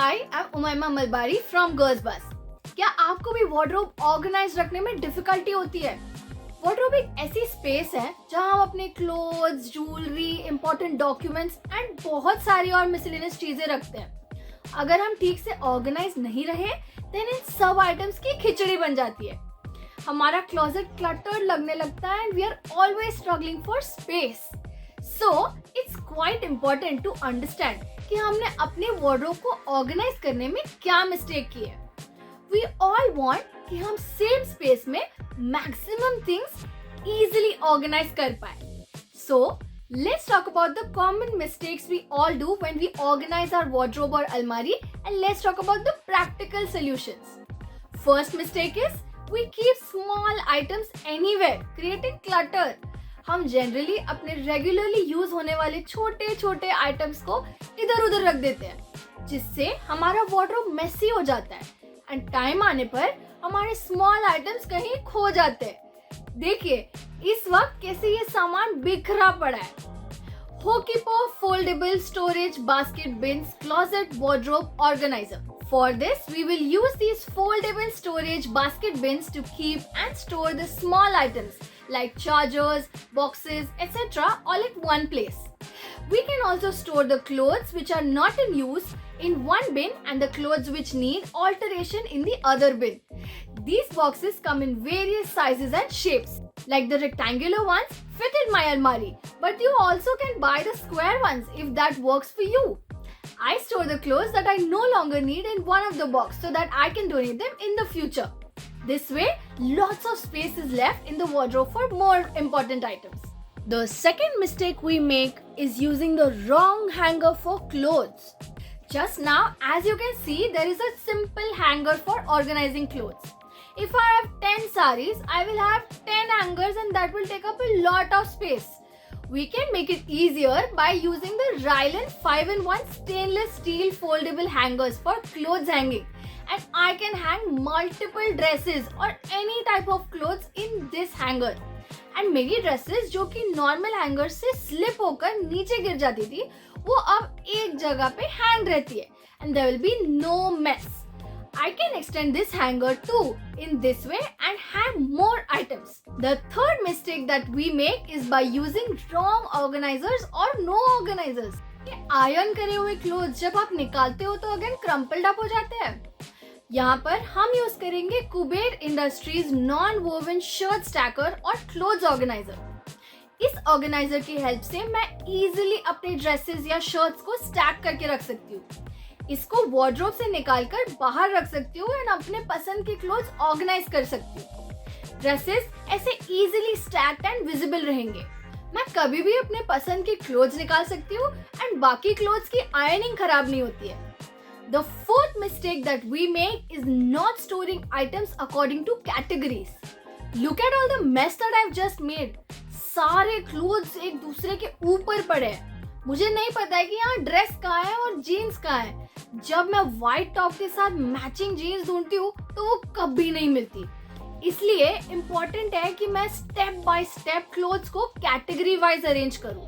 I am Umaima Malabari from girls बस। क्या आपको भी वार्डरोब ऑर्गेनाइज रखने में डिफिकल्टी होती है? वार्डरोब एक ऐसी स्पेस है जहां हम अपने clothes, jewellery, important documents and बहुत सारी और मिसलेनियस चीजें रखते हैं। अगर हम ठीक से ऑर्गेनाइज नहीं रहे देन इन सब आइटम्स की खिचड़ी बन जाती है। हमारा क्लोजेट क्लटर्ड लगने लगता है and we are always struggling for space. So it's quite important to understand कि हमने अपने वार्डरोब को ऑर्गेनाइज करने में क्या मिस्टेक की है। वी ऑल वांट कि हम सेम स्पेस में मैक्सिमम थिंग्स इजीली ऑर्गेनाइज कर पाए। सो let's talk about the common mistakes we all do when we organize our wardrobe or almari, and let's talk about the practical solutions. First mistake is we keep small items anywhere, creating clutter. हम generally अपने regularly use होने वाले छोटे छोटे items को इधर उधर रख देते हैं, जिससे हमारा वार्डरोब मेसी हो जाता है एंड टाइम आने पर हमारे स्मॉल आइटम्स कहीं खो जाते हैं। देखिए इस वक्त कैसे ये सामान बिखरा पड़ा है। Hokipo foldable storage basket bins closet wardrobe organizer. For this, we will use these foldable storage basket bins to keep and store the small items like chargers, boxes, etc. all at one place. We can also store the clothes which are not in use in one bin and the clothes which need alteration in the other bin. These boxes come in various sizes and shapes. Like the rectangular ones fit in my almari, but you also can buy the square ones if that works for you. I store the clothes that I no longer need in one of the box so that I can donate them in the future. This way, lots of space is left in the wardrobe for more important items. The second mistake we make is using the wrong hanger for clothes. Just now, as you can see, there is a simple hanger for organizing clothes. If I have 10 saris, I will have 10 hangers and that will take up a lot of space. We can make it easier by using the Rylan 5-in-1 stainless steel foldable hangers for clothes hanging. And I can hang multiple dresses or any type of clothes in this hanger. And मेरी dresses जो कि normal hanger से slip होकर नीचे गिर जाती थी, वो अब एक जगह पे hang रहती है and there will be no mess. I can extend this hanger too in this way and hang more items. The third mistake that we make is by using wrong organizers or no organizers. Iron करे हुए clothes जब आप निकालते हो तो again crumpled up हो जाते हैं। यहाँ पर हम यूज करेंगे Kuber industries non woven shirt stacker और क्लोथ्स ऑर्गेनाइजर। इस ऑर्गेनाइजर की हेल्प से मैं इजीली अपने ड्रेसेस या शर्ट्स को स्टैक करके रख सकती हूँ। इसको वार्डरोब से निकालकर बाहर रख सकती हूँ एंड अपने पसंद के क्लोथ्स ऑर्गेनाइज कर सकती हूँ। ड्रेसेस ऐसे इजीली स्टैक्ड एंड विजिबल रहेंगे। मैं कभी भी अपने पसंद के क्लोथ्स निकाल सकती हूँ एंड बाकी क्लोथ्स की आयरनिंग खराब नहीं होती है। The fourth mistake that we make is not storing items according to categories. Look at all the mess that I've just made. सारे क्लोथ्स एक दूसरे के ऊपर पड़े हैं। मुझे नहीं पता है कि यहाँ ड्रेस कहाँ है और जीन्स कहाँ है। जब मैं व्हाइट टॉप के साथ मैचिंग जीन्स ढूंढती हूँ तो वो कभी नहीं मिलती। इसलिए इम्पोर्टेंट है कि मैं स्टेप बाय स्टेप क्लोथ्स को कैटेगरी वाइज अरेंज करूँ।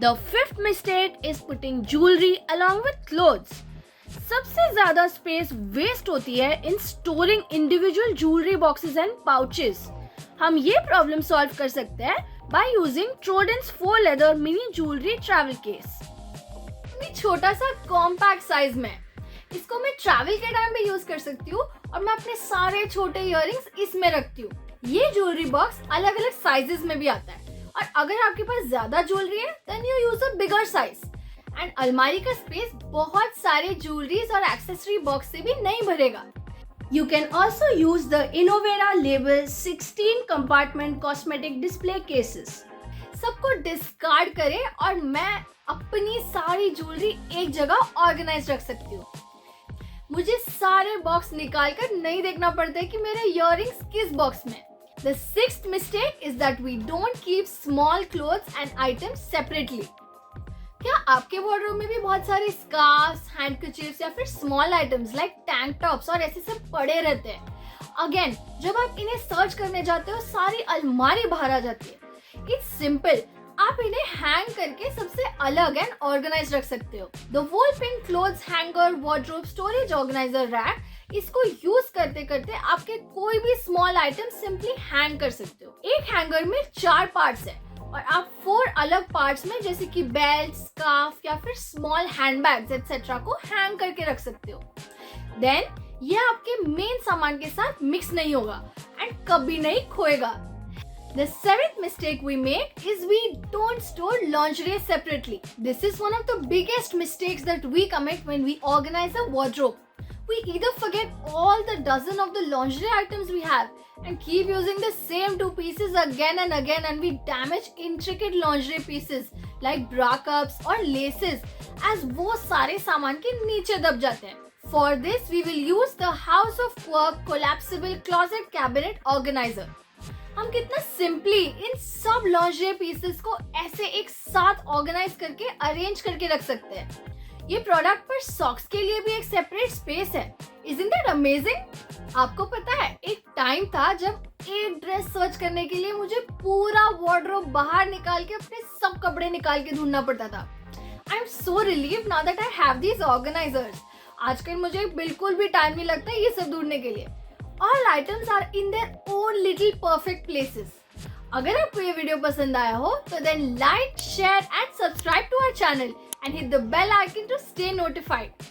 The fifth mistake is putting jewelry along with clothes. सबसे ज्यादा स्पेस वेस्ट होती है इन storing individual jewellery boxes and pouches. हम ये प्रॉब्लम सॉल्व कर सकते हैं by using Troden's 4 leather mini jewelry travel case. छोटा सा कॉम्पैक्ट साइज में इसको मैं ट्रैवल के टाइम पे यूज कर सकती हूँ और मैं अपने सारे छोटे इयररिंग्स इसमें रखती हूँ। ये ज्वेलरी बॉक्स अलग अलग साइजेस में भी आता है और अगर आपके पास ज्यादा ज्वेलरी है then you use a bigger size. And अलमारी का स्पेस बहुत सारे ज्वेलरीज और एक्सेसरी बॉक्स से भी नहीं भरेगा। You can also use the Innovera label 16 compartment cosmetic display cases. सबको डिस्कार्ड करें और मैं अपनी सारी ज्वेलरी एक जगह ऑर्गेनाइज रख सकती हूँ। मुझे सारे बॉक्स निकालकर नहीं देखना पड़ता है कि मेरे इयररिंग्स किस बॉक्स में। The sixth mistake is that we don't keep small clothes and items separately. क्या आपके वार्डरोब में भी बहुत सारे स्कार्फ्स, हैंडकरचीफ्स या फिर small items like tank tops और ऐसे सब पड़े रहते हैं? अगेन जब आप इन्हें सर्च करने जाते हो सारी अलमारी बाहर आ जाती है। इट्स सिंपल, आप इन्हें हैंग करके सबसे अलग एंड ऑर्गेनाइज रख सकते हो। The wall pin clothes hanger wardrobe storage organiser rack, इसको यूज करते करते आपके कोई भी स्मॉल आइटम सिंपली हैंग कर सकते हो। एक हैंगर में 4 पार्ट्स है और आप 4 अलग पार्ट्स में जैसे कि बेल्ट, स्कार्फ या फिर स्मॉल हैंडबैग्स एक्सेट्रा को हैंग करके रख सकते हो। देन ये आपके मेन सामान के साथ मिक्स नहीं होगा एंड कभी नहीं खोएगा। The 7th mistake we make is we don't store lingerie separately. This is one of the biggest mistakes that we commit when we organize a wardrobe. We either forget all the dozen of the lingerie items we have and keep using the same 2 pieces again and again, and we damage intricate lingerie pieces like bra cups or laces as वो सारे सामान के नीचे दब जाते हैं। For this, we will use the House of Quirk collapsible closet cabinet organizer. हम कितना सिंपली इन सब लॉन्जरी पीसेस को ऐसे एक साथ ऑर्गेनाइज करके अरेंज करके रख सकते हैं। ये प्रोडक्ट पर सॉक्स के लिए भी एक सेपरेट स्पेस है। Isn't that amazing? आपको पता है एक टाइम था जब एक ड्रेस सर्च करने के लिए मुझे पूरा वार्डरोब बाहर निकाल के अपने सब कपड़े निकाल के ढूंढना पड़ता था। I am so relieved now that I have these organisers. आजकल मुझे बिल्कुल भी टाइम नहीं लगता ये सब ढूंढने के लिए। All items are in their own little perfect places. अगर आपको ये वीडियो पसंद आया हो तो then like, share and subscribe to our channel and hit the bell icon to stay notified.